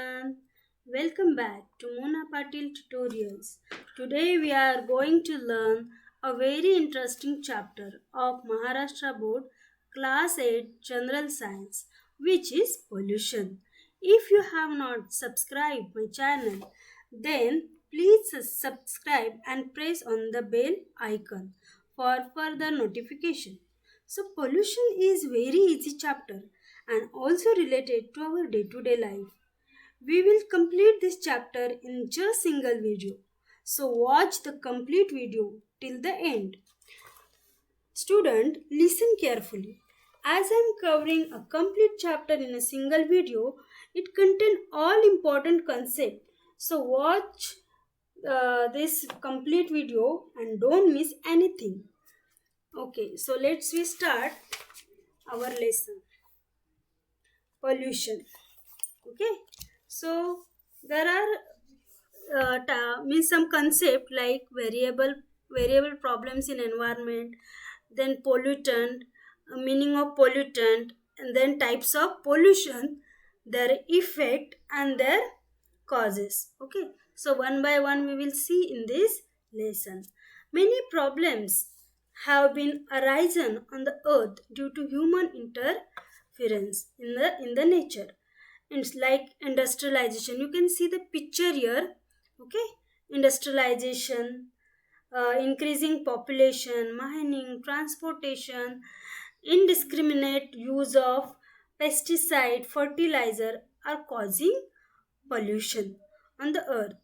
everyone. Welcome back to Mona Patil Tutorials. Today we are going to learn a very interesting chapter of Maharashtra Board Class 8 General Science, which is pollution. If you have not subscribed my channel, then please subscribe and press on the bell icon for further notification. So pollution is very easy chapter and also related to our day-to-day life. We will complete this chapter in just single video. So watch the complete video till the end. Student, listen carefully. As I am covering a complete chapter in a single video, it contains all important concepts. So watch this complete video and don't miss anything. Okay, so let's we start our lesson. Pollution. Okay, so there are means some concept like variable problems in environment, then pollutant, meaning of pollutant, and then types of pollution, their effect and their causes. Okay, so one by one we will see in this lesson. Many problems have been arisen on the earth due to human interference in the nature. It's like industrialization. You can see the picture here. Okay, industrialization, increasing population, mining, transportation, indiscriminate use of pesticide, fertilizer are causing pollution on the earth.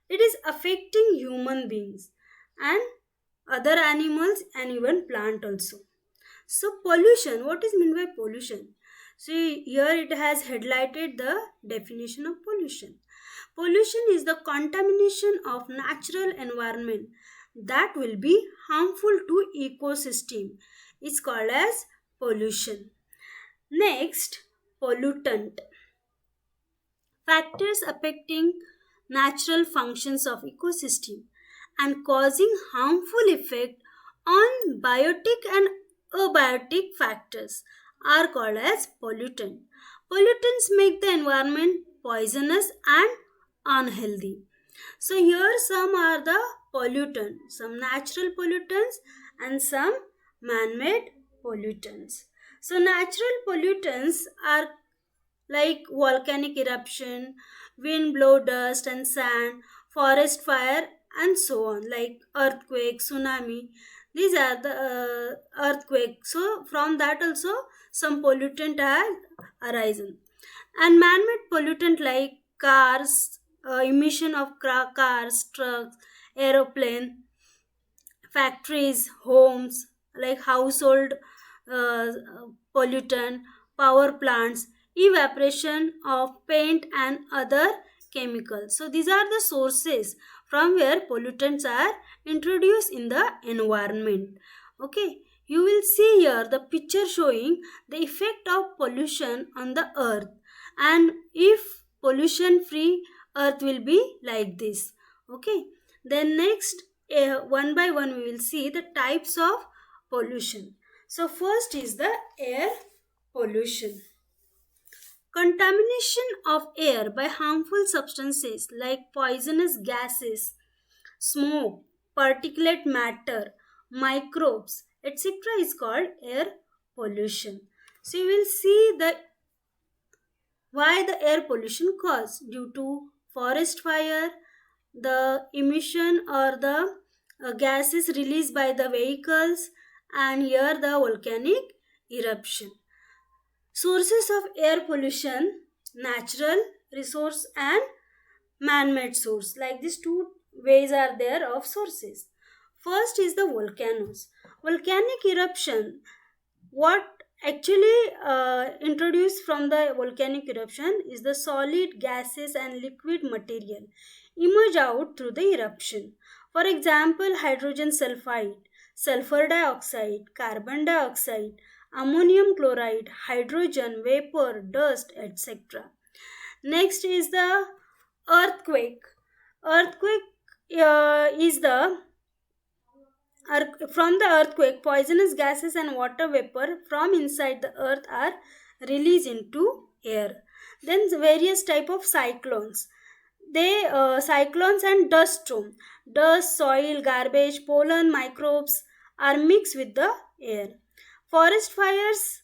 It is affecting human beings and other animals and even plant also. So pollution, what is meant by pollution? See here it has highlighted the definition of pollution. Pollution is the contamination of natural environment that will be harmful to ecosystem. It's called as pollution. Next, pollutant. Factors affecting natural functions of ecosystem and causing harmful effect on biotic and abiotic factors are called as pollutant. Pollutants make the environment poisonous and unhealthy. So here some are the pollutants, some natural pollutants and some man-made pollutants. So natural pollutants are like volcanic eruption, wind blow dust and sand, forest fire, and so on, like earthquake, tsunami. These are the earthquake. So from that also some pollutant has arisen. And man-made pollutant like cars, emission of cars, trucks, aeroplane, factories, homes, like household uh, pollutant, power plants, evaporation of paint and other chemicals. So these are the sources from where pollutants are introduced in the environment. Okay, you will see here the picture showing the effect of pollution on the earth, and if pollution free earth will be like this. Okay, then next one by one we will see the types of pollution. So first is the air pollution. Contamination of air by harmful substances like poisonous gases, smoke, particulate matter, microbes, etc. is called air pollution. So you will see the why the air pollution caused due to forest fire, the emission or the gases released by the vehicles, and here the volcanic eruption. Sources of air pollution: natural resource and man-made source. Like these two ways are there of sources. First is the volcanoes. Volcanic eruption. What actually introduced from the volcanic eruption is the solid gases and liquid material emerge out through the eruption. For example, hydrogen sulfide, sulfur dioxide, carbon dioxide, ammonium chloride, hydrogen vapor, dust, etc. Next is the earthquake. Earthquake is the from the earthquake, poisonous gases and water vapor from inside the earth are released into air. Then various type of cyclones. Cyclones and dust storm. Dust, soil, garbage, pollen, microbes are mixed with the air. Forest fires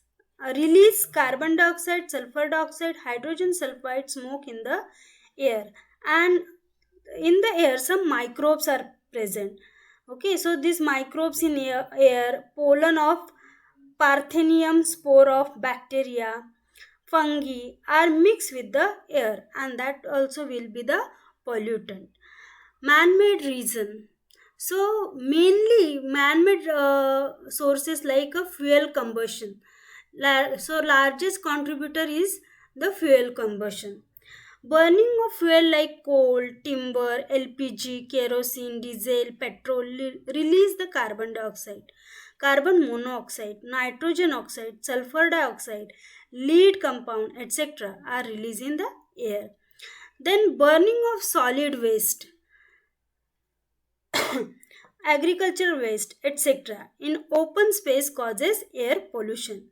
release carbon dioxide, sulfur dioxide, hydrogen sulfide smoke in the air, and in the air some microbes are present. Okay, so these microbes in air, pollen of Parthenium, spore of bacteria, fungi are mixed with the air, and that also will be the pollutant. Man-made reason. So mainly man-made sources like a fuel combustion. So largest contributor is the fuel combustion. Burning of fuel like coal, timber, LPG, kerosene, diesel, petrol release the carbon dioxide, carbon monoxide, nitrogen oxide, sulfur dioxide, lead compound, etc. are released in the air. Then burning of solid waste, agricultural waste, etc. in open space causes air pollution.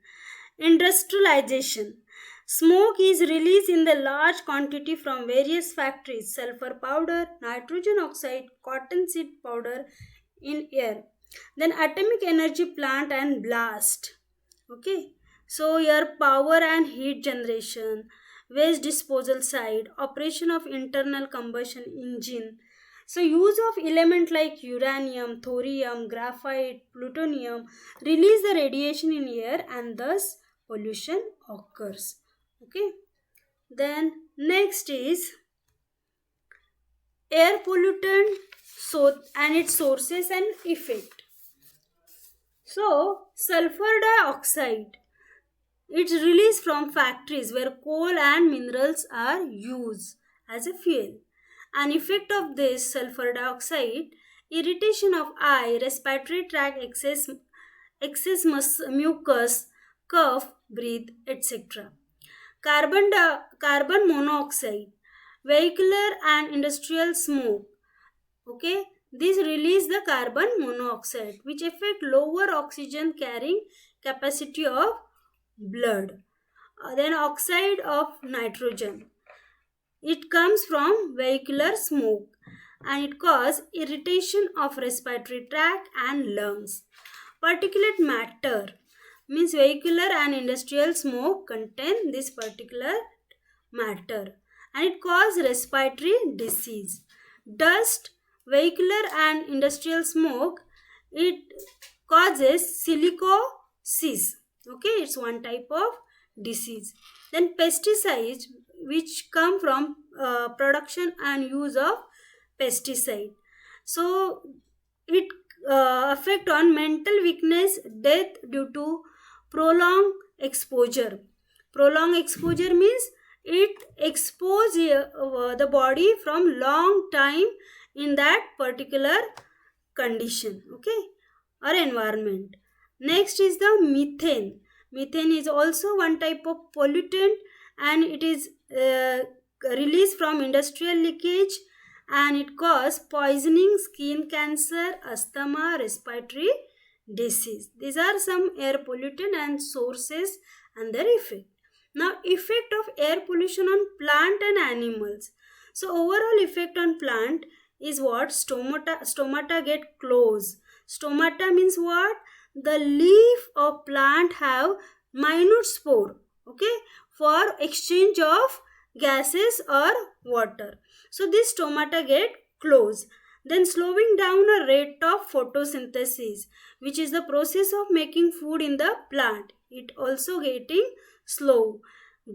Industrialization. Smoke is released in the large quantity from various factories. Sulfur powder, nitrogen oxide, cottonseed powder in air. Then atomic energy plant and blast. Okay. So your power and heat generation, waste disposal side, operation of internal combustion engine. So use of element like uranium, thorium, graphite, plutonium release the radiation in air, and thus pollution occurs. Okay. Then next is air pollutant, so and its sources and effect. So sulfur dioxide, it's released from factories where coal and minerals are used as a fuel. An effect of this sulfur dioxide, irritation of eye, respiratory tract, excess mucus, cough, breathe, etc. Carbon monoxide, vehicular and industrial smoke. Okay, these release the carbon monoxide, which affect lower oxygen carrying capacity of blood. Then oxide of nitrogen, it comes from vehicular smoke, and it causes irritation of respiratory tract and lungs. Particulate matter means vehicular and industrial smoke contain this particular matter, and it causes respiratory disease. Dust, vehicular and industrial smoke, it causes silicosis. Okay, it's one type of disease. Then pesticides, which come from production and use of pesticide. So it affect on mental weakness, death due to prolonged exposure. Prolonged exposure means it expose the body from long time in that particular condition, okay, or environment. Next is the methane. Methane is also one type of pollutant, and it is released from industrial leakage, and it causes poisoning, skin cancer, asthma, respiratory disease. These are some air pollutant and sources and their effect. Now, effect of air pollution on plant and animals. So overall effect on plant is what? Stomata get closed. Stomata means what? The leaf of plant have minute spore, okay, for exchange of gases or water. So this stomata get closed. Then slowing down a rate of photosynthesis, which is the process of making food in the plant. It also getting slow.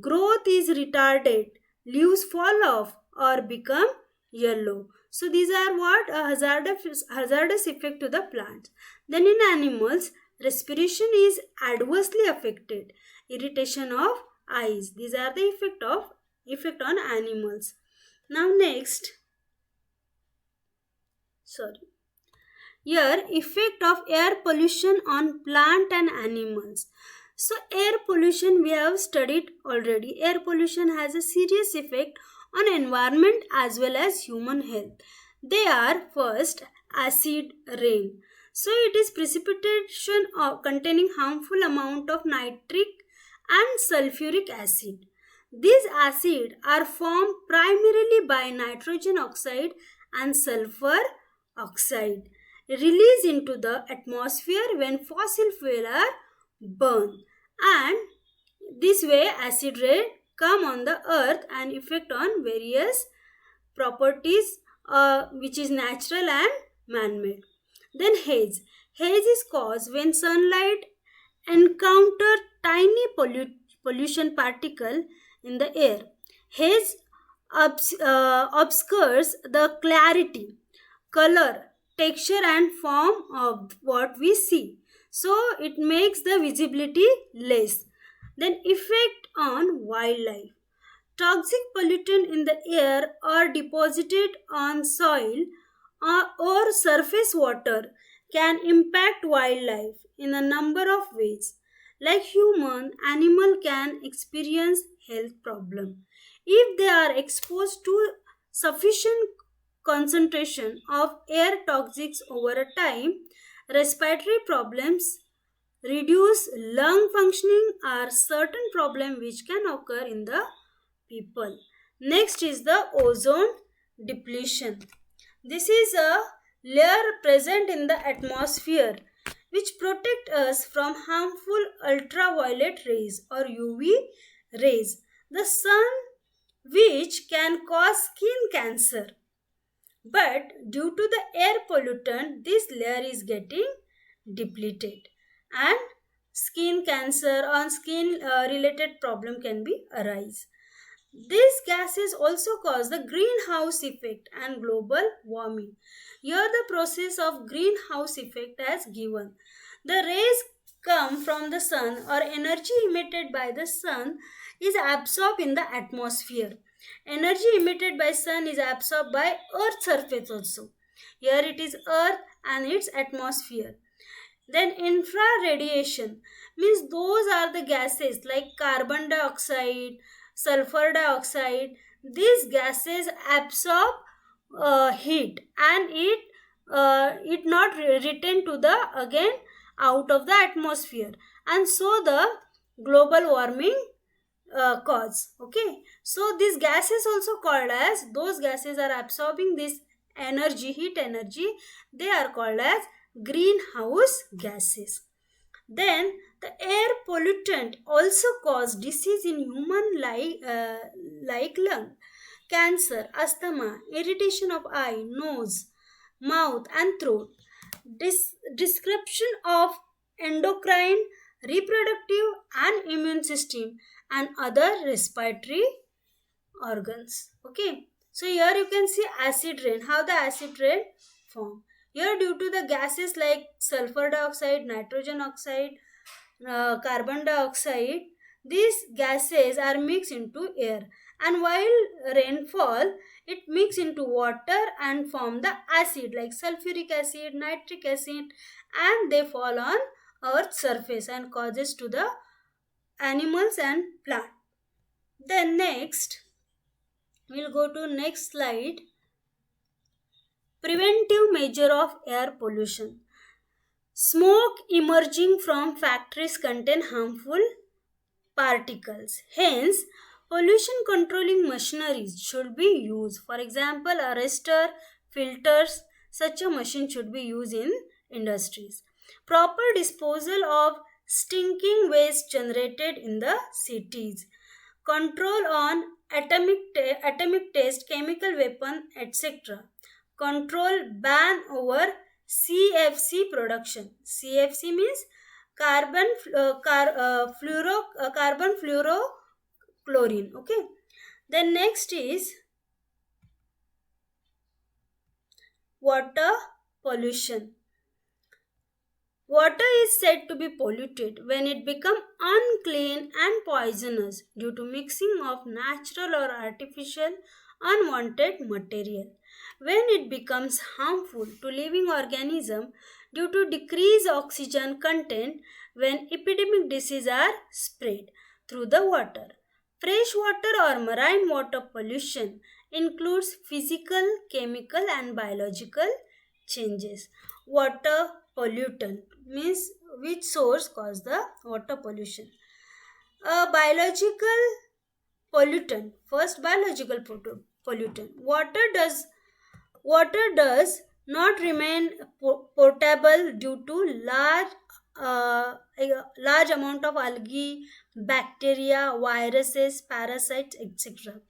Growth is retarded. Leaves fall off or become yellow. So these are what? A hazardous effect to the plants. Then in animals, respiration is adversely affected. Irritation of eyes. These are the effect on animals. Now next, here effect of air pollution on plant and animals. So air pollution we have studied already. Air pollution has a serious effect on environment as well as human health. They are first acid rain. So it is precipitation containing harmful amount of nitric and sulfuric acid. These acids are formed primarily by nitrogen oxide and sulfur oxide released into the atmosphere when fossil fuel are burned, and this way acid rain come on the earth and effect on various properties which is natural and man-made. Then haze. Haze is caused when sunlight encounter tiny pollution particle in the air. Haze obscures the clarity, color, texture and form of what we see. So it makes the visibility less. Then effect on wildlife. Toxic pollutant in the air are deposited on soil or surface water can impact wildlife in a number of ways. Like human, animal can experience health problem if they are exposed to sufficient concentration of air toxics over a time. Respiratory problems, reduce lung functioning are certain problem which can occur in the people. Next is the ozone depletion. This is a layer present in the atmosphere which protect us from harmful ultraviolet rays or UV rays. The sun which can cause skin cancer. But due to the air pollutant, this layer is getting depleted and skin cancer or skin related problem can be arise. These gases also cause the greenhouse effect and global warming. Here the process of greenhouse effect as given. The rays come from the sun or energy emitted by the sun is absorbed in the atmosphere. Energy emitted by sun is absorbed by earth surface also. Here it is earth and its atmosphere. Then infraradiation means those are the gases like carbon dioxide, sulfur dioxide. These gases absorb heat and it not return to the again out of the atmosphere, and so the global warming cause. Okay, so these gases also called as, those gases are absorbing this energy, heat energy, they are called as greenhouse gases. Then the air pollutant also cause disease in human like lung, cancer, asthma, irritation of eye, nose, mouth and throat. Description of endocrine, reproductive and immune system and other respiratory organs. Okay, so here you can see acid rain, how the acid rain form. Here due to the gases like sulfur dioxide, nitrogen oxide, carbon dioxide, these gases are mixed into air, and while rainfall it mix into water and form the acid like sulfuric acid, nitric acid, and they fall on earth's surface and causes to the animals and plant. Then next we'll go to next slide. Preventive measure of air pollution. Smoke emerging from factories contain harmful particles. Hence, pollution controlling machineries should be used. For example, arrestor, filters, such a machine should be used in industries. Proper disposal of stinking waste generated in the cities. Control on atomic test, chemical weapon, etc. Control ban over CFC production. CFC means carbon fluorochlorine. Okay. Then next is water pollution. Water is said to be polluted when it becomes unclean and poisonous due to mixing of natural or artificial unwanted material. When it becomes harmful to living organism due to decreased oxygen content, when epidemic diseases are spread through the water. Freshwater or marine water pollution includes physical, chemical and biological changes. Water pollutant means which source cause the water pollution. A biological pollutant. First, biological pollutant. Water does not remain potable due to large amount of algae, bacteria, viruses, parasites, etc.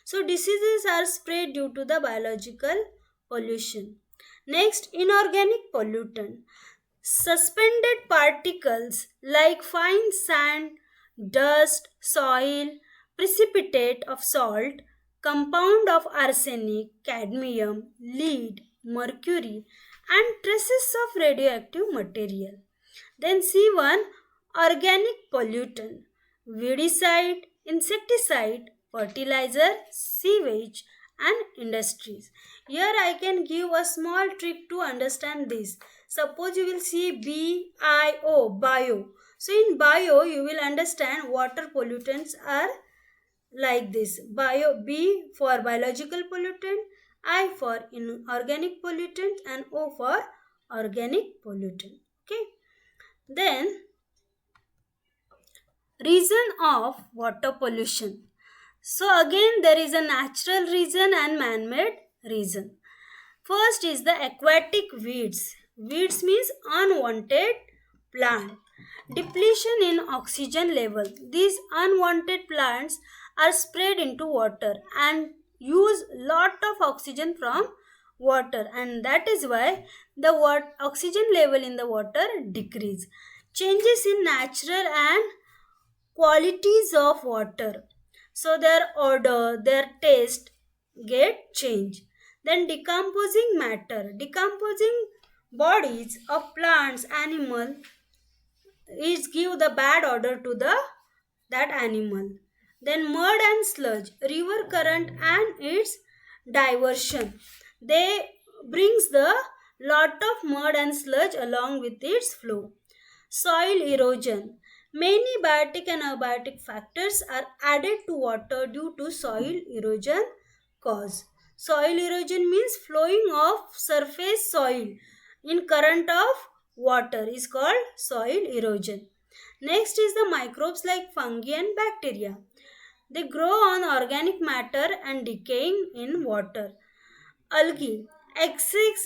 So diseases are spread due to the biological pollution. Next, inorganic pollutant. Suspended particles like fine sand, dust, soil, precipitate of salt, compound of arsenic, cadmium, lead, mercury, and traces of radioactive material. Then C1, organic pollutant, weedicide, insecticide, fertilizer, sewage, and industries. Here I can give a small trick to understand this. Suppose you will see BIO, bio. So in bio you will understand water pollutants are like this. Bio, B for biological pollutant, I for inorganic pollutant, and O for organic pollutant. Okay. Then reason of water pollution. So again there is a natural reason and man-made reason. First is the aquatic weeds. Weeds means unwanted plant. Depletion in oxygen level. These unwanted plants are spread into water and use lot of oxygen from water, and that is why the oxygen level in the water decrease. Changes in natural and qualities of water. So their odor, their taste get changed. Then decomposing matter. Decomposing bodies of plants, animal is give the bad odor to the that animal. Then mud and sludge, river current and its diversion. They brings the lot of mud and sludge along with its flow. Soil erosion. Many biotic and abiotic factors are added to water due to soil erosion cause. Soil erosion means flowing of surface soil in current of water is called soil erosion. Next is the microbes like fungi and bacteria. They grow on organic matter and decaying in water. Algae. Excessive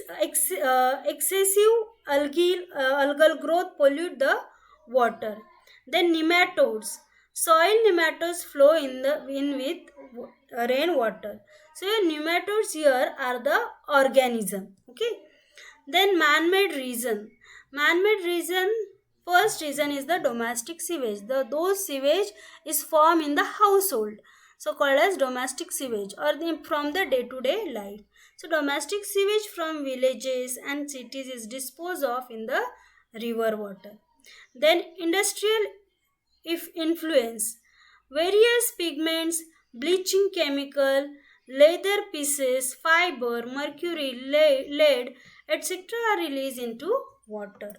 algal growth pollute the water. Then nematodes. Soil nematodes flow in with rainwater. So nematodes here are the organism. Okay. Then man-made reason. Man-made reason. First reason is the domestic sewage. Those sewage is formed in the household, so called as domestic sewage, or from the day-to-day life. So domestic sewage from villages and cities is disposed of in the river water. Then industrial if influence. Various pigments, bleaching chemical, leather pieces, fiber, mercury, lead, etc. are released into water.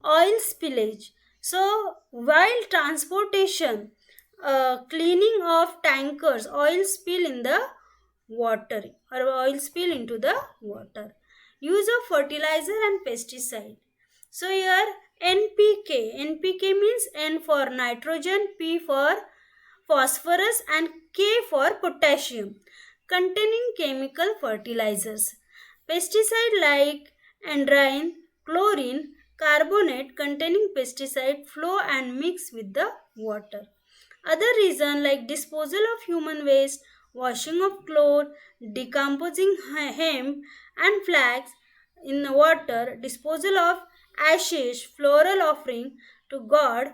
Oil spillage. So while transportation, cleaning of tankers, oil spill in the water or oil spill into the water. Use of fertilizer and pesticide. So here NPK. NPK means N for nitrogen, P for phosphorus, and K for potassium, containing chemical fertilizers. Pesticide like andrine, chlorine, carbonate containing pesticide flow and mix with the water. Other reason like disposal of human waste, washing of clothes, decomposing hemp and flax in the water, disposal of ashes, floral offering to God,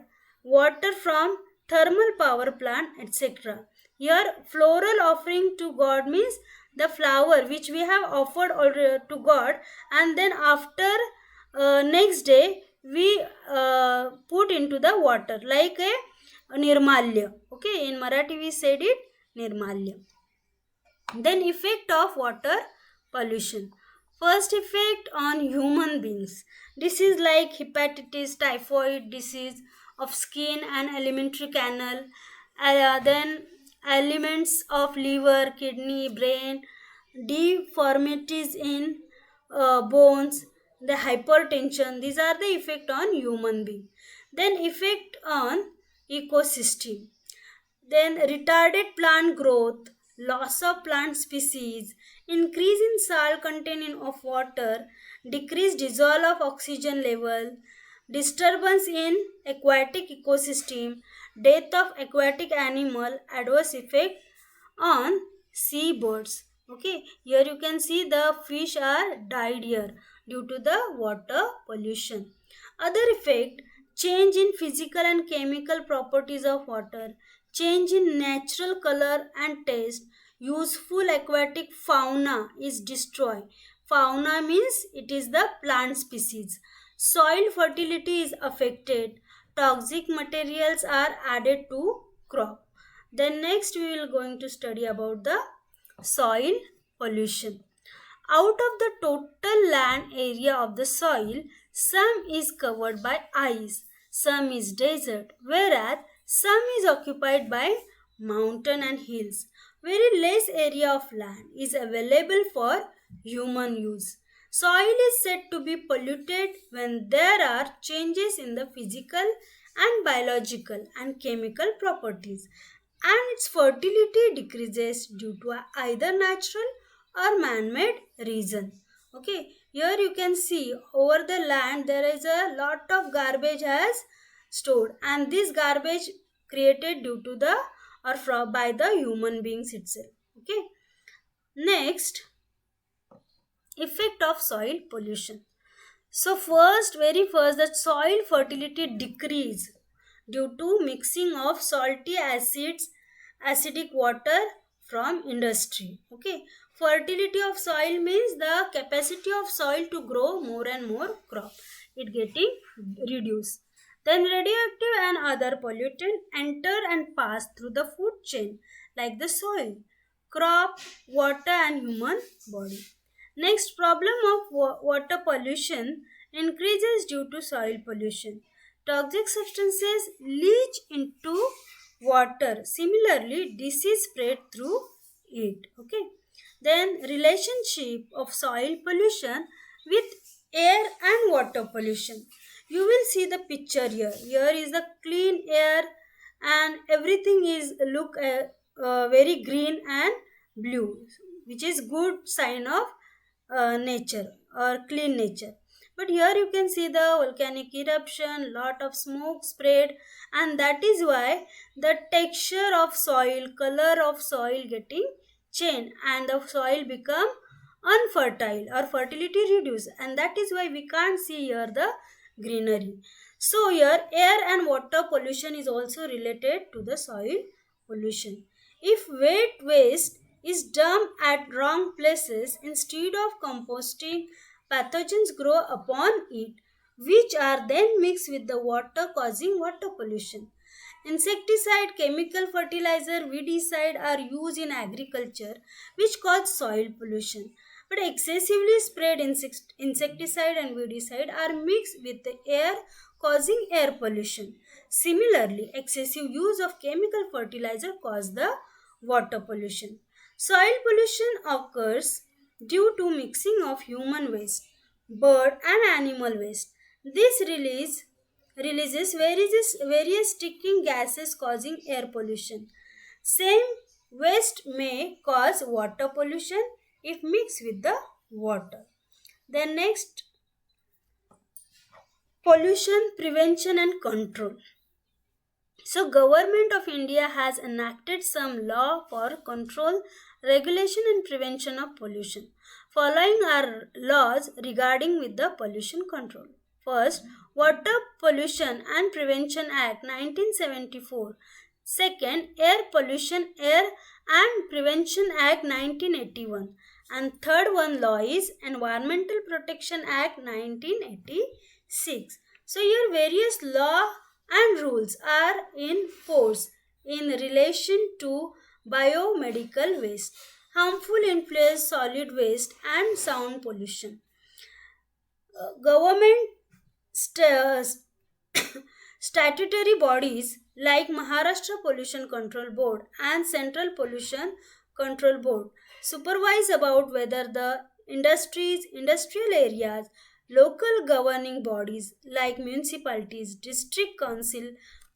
water from thermal power plant, etc. Here, floral offering to God means the flower which we have offered to God, and then after next day we put into the water like a nirmalya. Okay, in Marathi we said it nirmalya. Then effect of water pollution. First effect on human beings. Disease like hepatitis, typhoid disease of skin and alimentary canal. Then elements of liver, kidney, brain, deformities in bones, the hypertension. These are the effect on human being. Then effect on ecosystem. Then retarded plant growth, loss of plant species, increase in salt content of water, decreased dissolve of oxygen level, disturbance in aquatic ecosystem, death of aquatic animal, adverse effect on seabirds. Okay, here you can see the fish are died here due to the water pollution. Other effect, change in physical and chemical properties of water, change in natural color and taste, useful aquatic fauna is destroyed. Fauna means it is the plant species. Soil fertility is affected. Toxic materials are added to crop. Then next we will going to study about the soil pollution. Out of the total land area of the soil, some is covered by ice, some is desert, whereas some is occupied by mountain and hills. Very less area of land is available for human use. Soil is said to be polluted when there are changes in the physical and biological and chemical properties, and its fertility decreases due to either natural or man-made reason. Okay, here you can see over the land there is a lot of garbage has stored, and this garbage created due to the or from by the human beings itself. Okay, next, effect of soil pollution. So first, very first, that soil fertility decrease due to mixing of salty acids, acidic water from industry. Okay, fertility of soil means the capacity of soil to grow more and more crop. It getting reduced. Then radioactive and other pollutant enter and pass through the food chain like the soil, crop, water and human body. Next, problem of water pollution increases due to soil pollution. Toxic substances leach into water. Similarly, disease spread through it. Okay. Then relationship of soil pollution with air and water pollution. You will see the picture here. Here is the clean air and everything is look very green and blue, which is good sign of nature or clean nature. But here you can see the volcanic eruption, lot of smoke spread, and that is why the texture of soil, color of soil getting changed, and the soil become unfertile or fertility reduced, and that is why we can't see here the greenery. So here air and water pollution is also related to the soil pollution. If wet waste is dumped at wrong places, instead of composting, pathogens grow upon it, which are then mixed with the water, causing water pollution. Insecticide, chemical fertilizer, weedicide are used in agriculture, which cause soil pollution. But excessively sprayed insecticide and weedicide are mixed with the air, causing air pollution. Similarly, excessive use of chemical fertilizer cause the water pollution. Soil pollution occurs due to mixing of human waste, bird and animal waste. This releases various sticking gases causing air pollution. Same waste may cause water pollution if mixed with the water. Then next, pollution prevention and control. So government of India has enacted some law for control, regulation and prevention of pollution. Following are laws regarding with the pollution control. First, Water Pollution and Prevention Act 1974. Second, Air Pollution Air and Prevention Act 1981. And third one law is Environmental Protection Act 1986. So here various law and rules are in force in relation to biomedical waste, harmful influence, solid waste and sound pollution. Government st- statutory bodies like Maharashtra Pollution Control Board and Central Pollution Control Board supervise about whether the industries, industrial areas, local governing bodies like municipalities, district council,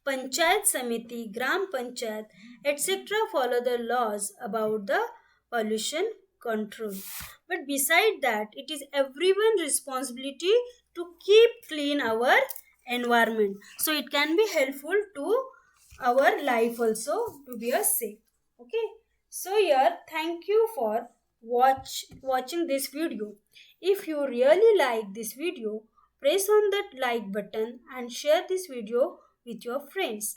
Panchayat Samiti, Gram Panchayat, etc. follow the laws about the pollution control. But beside that, it is everyone's responsibility to keep clean our environment. So it can be helpful to our life also to be a safe. Okay. So here, thank you for watching this video. If you really like this video, press on that like button and share this video with your friends.